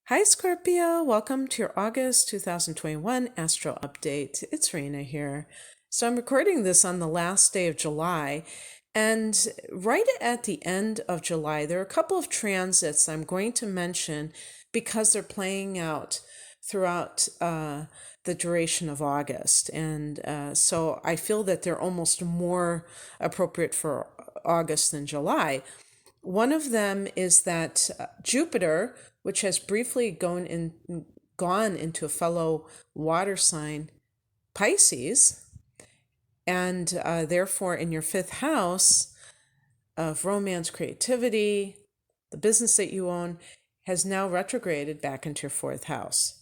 Hi, Scorpio. Welcome to your August 2021 Astro Update. It's Raina here. So, I'm recording this on the last day of July. And right at the end of July, there are a couple of transits I'm going to mention because they're playing out throughout the duration of August. And so I feel that they're almost more appropriate for August than July. One of them is that Jupiter, which has briefly gone into a fellow water sign, Pisces, and therefore in your fifth house of romance, creativity, the business that you own, has now retrograded back into your fourth house.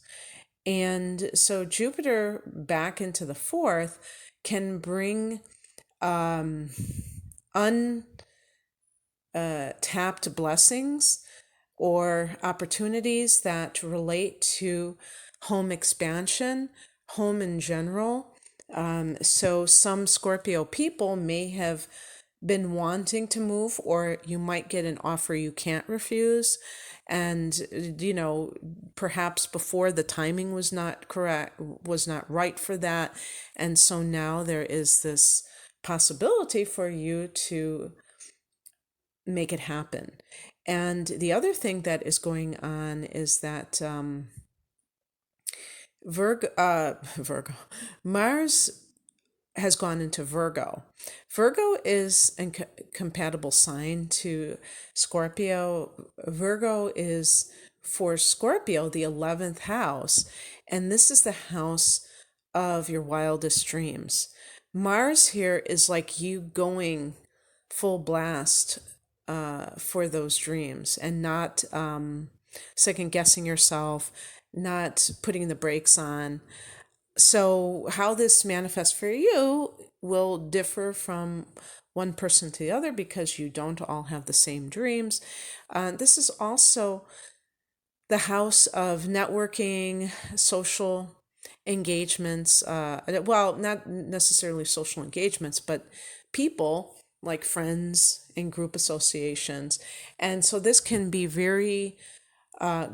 And so Jupiter back into the fourth can bring untapped blessings or opportunities that relate to home expansion, home in general. So some Scorpio people may have been wanting to move, or you might get an offer you can't refuse. And, perhaps before the timing was not correct, was not right for that. And so now there is this possibility for you to make it happen. And the other thing that is going on is that Virgo, Mars has gone into Virgo. Virgo is a compatible sign to Scorpio. Virgo is for Scorpio the 11th house, and this is the house of your wildest dreams. Mars here is like you going full blast for those dreams and not second guessing yourself, not putting the brakes on. So, how this manifests for you will differ from one person to the other because you don't all have the same dreams. This is also the house of networking, social engagements. Well, not necessarily social engagements, but people like friends and group associations. And so this can be very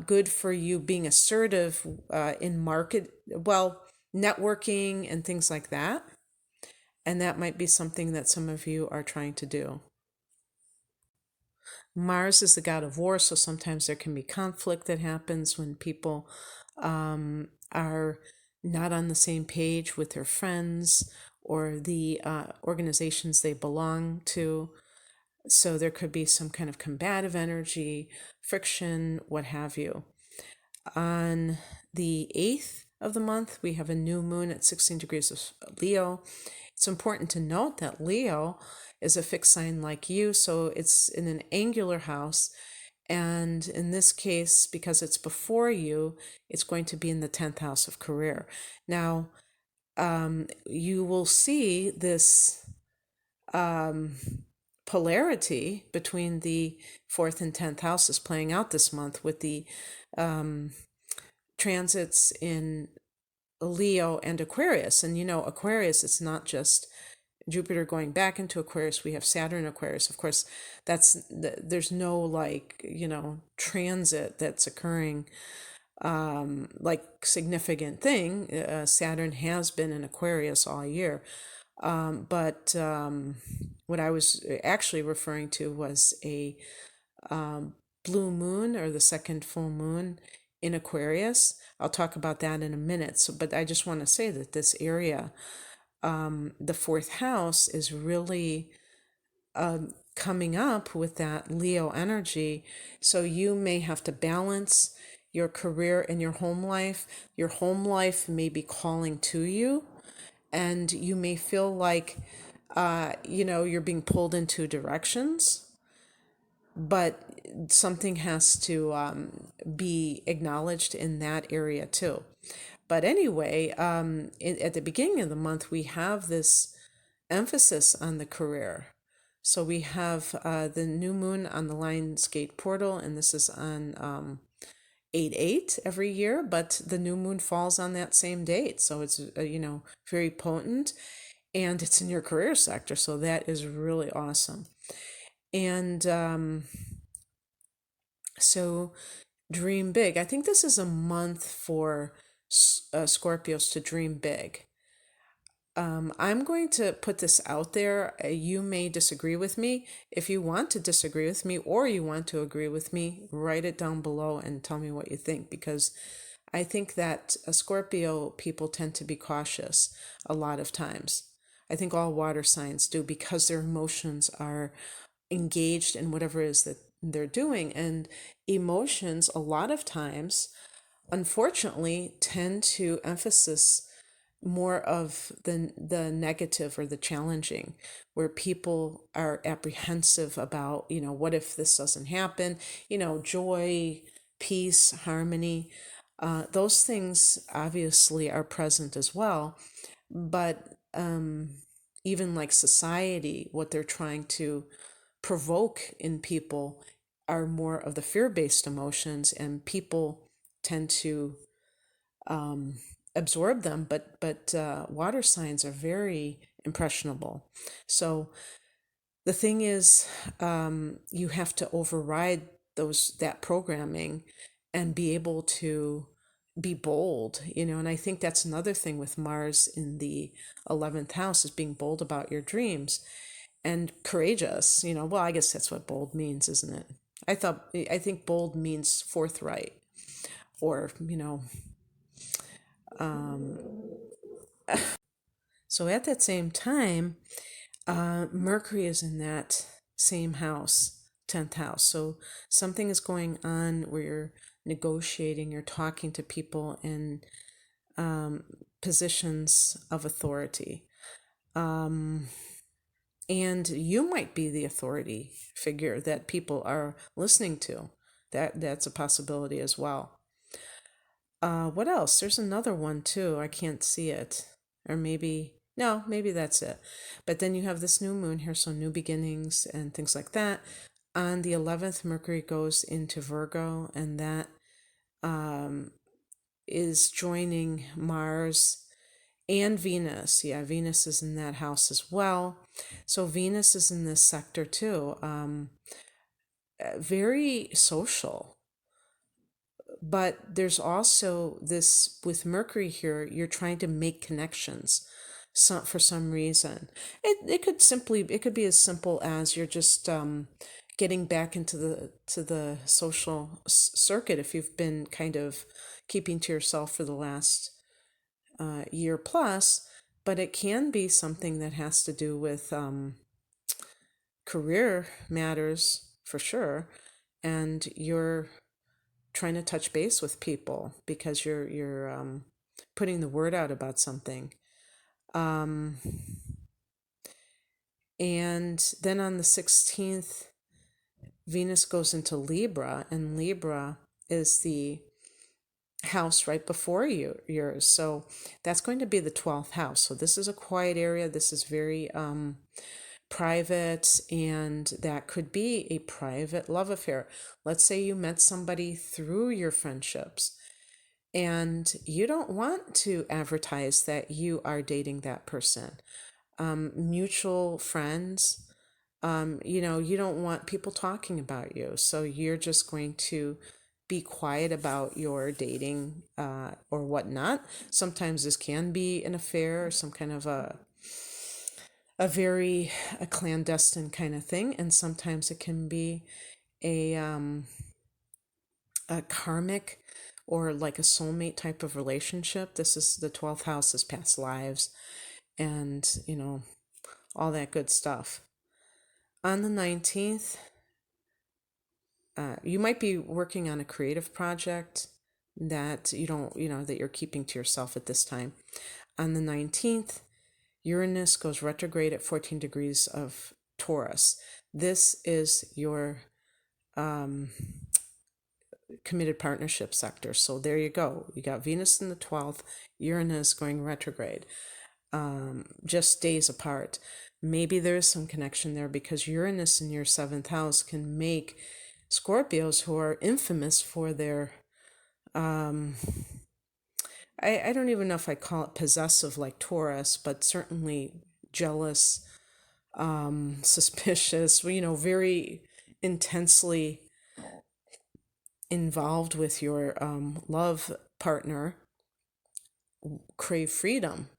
good for you being assertive networking and things like that. And that might be something that some of you are trying to do. Mars is the god of war, so sometimes there can be conflict that happens when people are not on the same page with their friends or the organizations they belong to. So there could be some kind of combative energy, friction, what have you. On the 8th of the month, we have a new moon at 16 degrees of Leo. It's important to note that Leo is a fixed sign like you, so it's in an angular house. And in this case, because it's before you, it's going to be in the 10th house of career. Now, you will see this polarity between the 4th and 10th houses playing out this month with the transits in Leo and Aquarius. And Aquarius, it's not just Jupiter going back into Aquarius. We have Saturn Aquarius. Of course, there's no transit that's occurring like significant thing. Saturn has been in Aquarius all year. But what I was actually referring to was a blue moon, or the second full moon in Aquarius. I'll talk about that in a minute. But I just want to say that this area, the fourth house, is really coming up with that Leo energy. So you may have to balance your career and your home life. Your home life may be calling to you, and you may feel like you're being pulled in two directions, but something has to be acknowledged in that area too. But anyway, at the beginning of the month, we have this emphasis on the career. So we have the new moon on the Lionsgate portal, and this is on 8/8 every year, but the new moon falls on that same date. So it's, very potent, and it's in your career sector. So that is really awesome. And so dream big. I think this is a month for Scorpios to dream big. I'm going to put this out there. You may disagree with me. If you want to disagree with me or you want to agree with me, write it down below and tell me what you think, because I think that Scorpio people tend to be cautious a lot of times. I think all water signs do, because their emotions are engaged in whatever it is that they're doing. And emotions, a lot of times, unfortunately, tend to emphasize more of the negative or the challenging, where people are apprehensive about, what if this doesn't happen? Joy, peace, harmony, those things obviously are present as well. But even like society, what they're trying to provoke in people are more of the fear-based emotions, and people tend to absorb them. But water signs are very impressionable. So the thing is, you have to override that programming and be able to be bold, and I think that's another thing with Mars in the 11th house, is being bold about your dreams and courageous. Well, I guess that's what bold means, isn't it? I think bold means forthright, or so at that same time, Mercury is in that same house, 10th house. So something is going on where you're negotiating, you're talking to people in positions of authority. And you might be the authority figure that people are listening to. That's a possibility as well. What else? There's another one too. I can't see it. Or maybe, no, maybe that's it. But then you have this new moon here, so new beginnings and things like that. On the 11th, Mercury goes into Virgo, and that is joining Mars and Venus. Yeah, Venus is in that house as well. So Venus is in this sector too. Very social. But there's also this with Mercury here, you're trying to make connections for some reason. It could be as simple as you're just getting back into the social circuit, if you've been kind of keeping to yourself for the last year plus. But it can be something that has to do with career matters for sure, and you're trying to touch base with people because you're putting the word out about something. And then on the 16th, Venus goes into Libra, and Libra is the house right before yours. So that's going to be the 12th house. So this is a quiet area. This is very private, and that could be a private love affair. Let's say you met somebody through your friendships, and you don't want to advertise that you are dating that person. Mutual friends, you don't want people talking about you. So you're just going to be quiet about your dating or whatnot. Sometimes this can be an affair or some kind of a very clandestine kind of thing, and sometimes it can be a karmic or like a soulmate type of relationship. This is the 12th house, is past lives, and all that good stuff. On the 19th, you might be working on a creative project that you don't, that you're keeping to yourself at this time. On the 19th, Uranus goes retrograde at 14 degrees of Taurus. This is your committed partnership sector. So there you go. You got Venus in the 12th, Uranus going retrograde, just days apart. Maybe there's some connection there, because Uranus in your 7th house can make Scorpios, who are infamous for their I don't even know if I call it possessive like Taurus, but certainly jealous, suspicious, very intensely involved with your love partner crave freedom.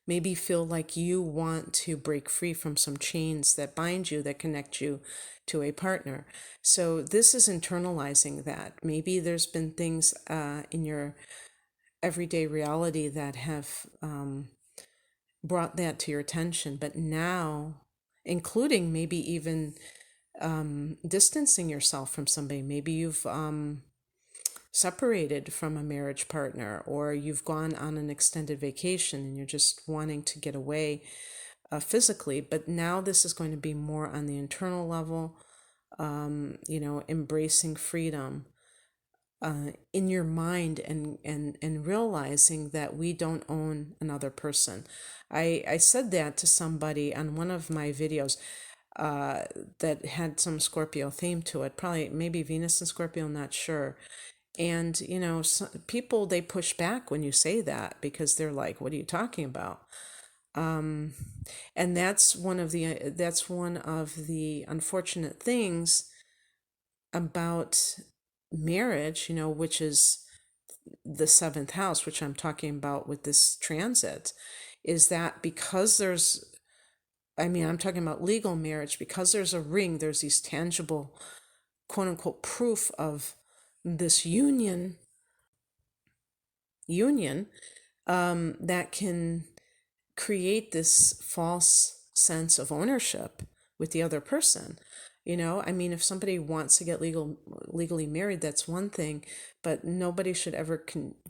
Maybe feel like you want to break free from some chains that bind you, that connect you to a partner. So this is internalizing that. Maybe there's been things in your everyday reality that have brought that to your attention, but now, including maybe even distancing yourself from somebody. Maybe you've separated from a marriage partner, or you've gone on an extended vacation and you're just wanting to get away physically. But now this is going to be more on the internal level, embracing freedom in your mind, and realizing that we don't own another person. I said that to somebody on one of my videos that had some Scorpio theme to it, probably maybe Venus and Scorpio, not sure. And, people, they push back when you say that because they're like, what are you talking about? And that's one of the unfortunate things about marriage, which is the seventh house, which I'm talking about with this transit, is that because I'm talking about legal marriage, because there's a ring, there's these tangible, quote unquote, proof of this union that can create this false sense of ownership with the other person. If somebody wants to get legally married, that's one thing, but nobody should ever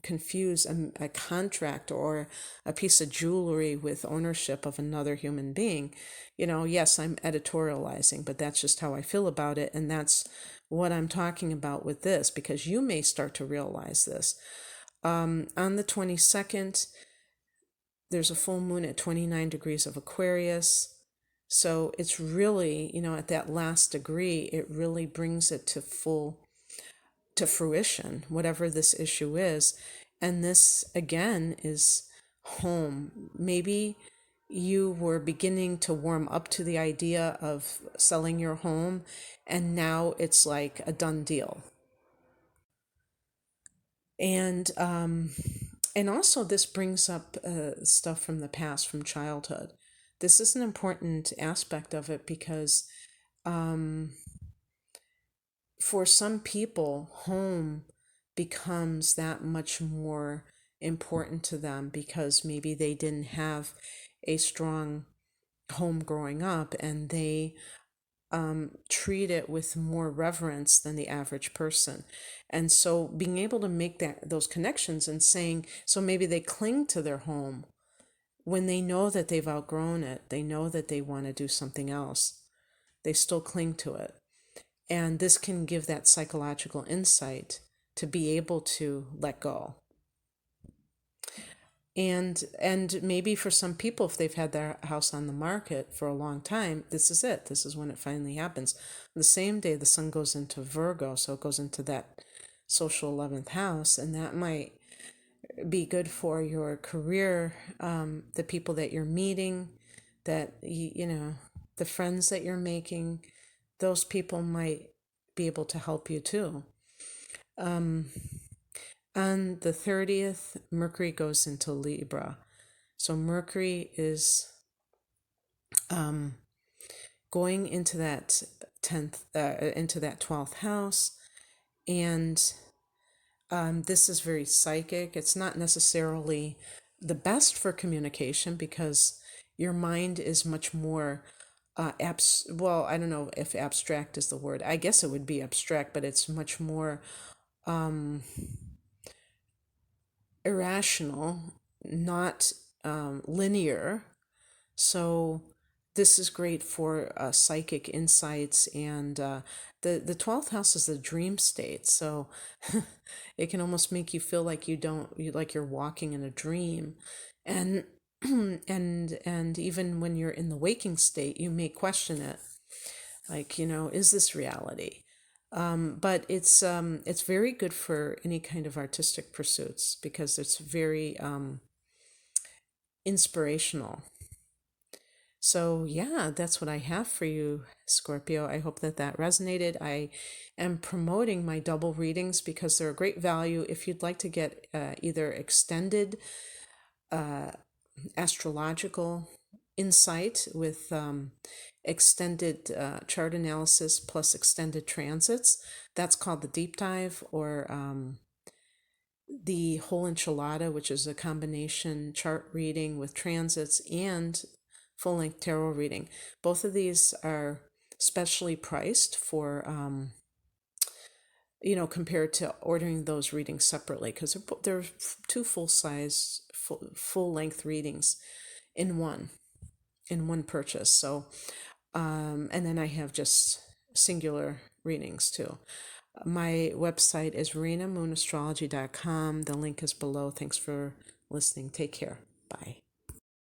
confuse a contract or a piece of jewelry with ownership of another human being. Yes, I'm editorializing, but that's just how I feel about it. And that's what I'm talking about with this, because you may start to realize this. On the 22nd, there's a full moon at 29 degrees of Aquarius. So it's really, at that last degree, it really brings it to fruition, whatever this issue is. And this, again, is home. Maybe you were beginning to warm up to the idea of selling your home, and now it's like a done deal. And also this brings up stuff from the past, from childhood. This is an important aspect of it because for some people, home becomes that much more important to them because maybe they didn't have a strong home growing up, and they treat it with more reverence than the average person. And so being able to make those connections and saying, so maybe they cling to their home when they know that they've outgrown it, they know that they want to do something else, they still cling to it. And this can give that psychological insight to be able to let go. And maybe for some people, if they've had their house on the market for a long time, this is it. This is when it finally happens. The same day the sun goes into Virgo, so it goes into that social 11th house, and that might be good for your career, the people that you're meeting, that the friends that you're making, those people might be able to help you too. On the 30th, Mercury goes into Libra. So Mercury is going into that 12th house, and this is very psychic. It's not necessarily the best for communication because your mind is much more well, I don't know if abstract is the word. I guess it would be abstract, but it's much more irrational, not linear. So this is great for psychic insights, and the 12th house is the dream state. So it can almost make you feel like like you're walking in a dream, and and even when you're in the waking state, you may question it, like, is this reality? But it's very good for any kind of artistic pursuits because it's very inspirational. So, yeah, that's what I have for you, Scorpio. I hope that that resonated. I am promoting my double readings because they're a great value. If you'd like to get either extended astrological insight with extended chart analysis plus extended transits, that's called the deep dive, or the whole enchilada, which is a combination chart reading with transits and full length tarot reading. Both of these are specially priced for, compared to ordering those readings separately, because they're two full size, full length readings in one purchase. So, and then I have just singular readings too. My website is renamoonastrology.com. The link is below. Thanks for listening. Take care. Bye.